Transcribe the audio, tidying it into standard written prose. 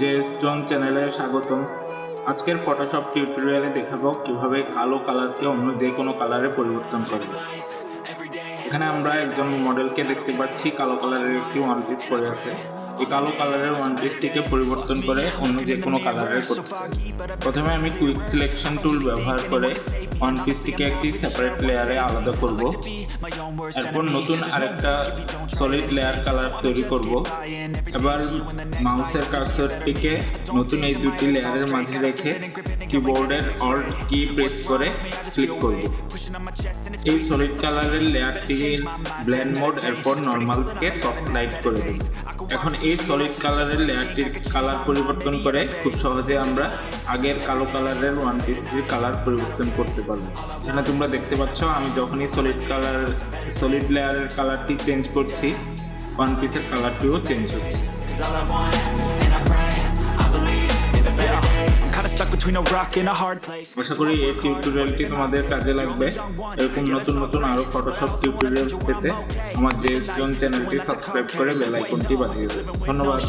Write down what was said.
যে স্টোন চ্যানেলে স্বাগতম। আজকের ফটোশপ টিউটোরিয়ালে দেখাবো কিভাবে কালো কালারকে অন্য যে কোনো কালারে পরিবর্তন করে। এখানে আমরা একজন মডেলকে দেখতে পাচ্ছি, কালো কালারের একটি ওয়ান পিস পরে আছে। এই কালো কালারের ওয়ান পিসটিকে পরিবর্তন করে অন্য যে কোনো কালারে করতে চাই। প্রথমে আমি কুইক সিলেকশন টুল ব্যবহার করে ওয়ান পিসটিকে একটি সেপারেট লেয়ারে আলাদা করব। এরপর নতুন আরেকটা সলিড লেয়ার কালার তৈরি করব। এবার মাউসের কার্সরটিকে নতুন এই দুটি লেয়ারের মাঝে রেখে কিবোর্ডের অল্ট কি প্রেস করে ক্লিক করব। এই সলিড কালারের লেয়ারটি ব্লেন্ড মোড, এরপর নর্মালকে সফট লাইট করে দেব। এখন এই সলিড কালারের লেয়ারটির কালার পরিবর্তন করে খুব সহজে আমরা আগের কালো কালারের ওয়ান পিসটির কালার পরিবর্তন করতে পারবো। এখানে তোমরা দেখতে পাচ্ছ, আমি যখনই সলিড লেয়ারের কালারটি চেঞ্জ করছি, ওয়ান পিসের কালারটিও চেঞ্জ হচ্ছে। আশা করি এই টিউটোরিয়ালটি তোমাদের কাজে লাগবে। এরকম নতুন নতুন আরো ফটোশপ টিউটোরিয়ালস পেতে আমার যে স্টোন চ্যানেলটি সাবস্ক্রাইব করে বেল আইকনটি বাজিয়ে দেবে। ধন্যবাদ।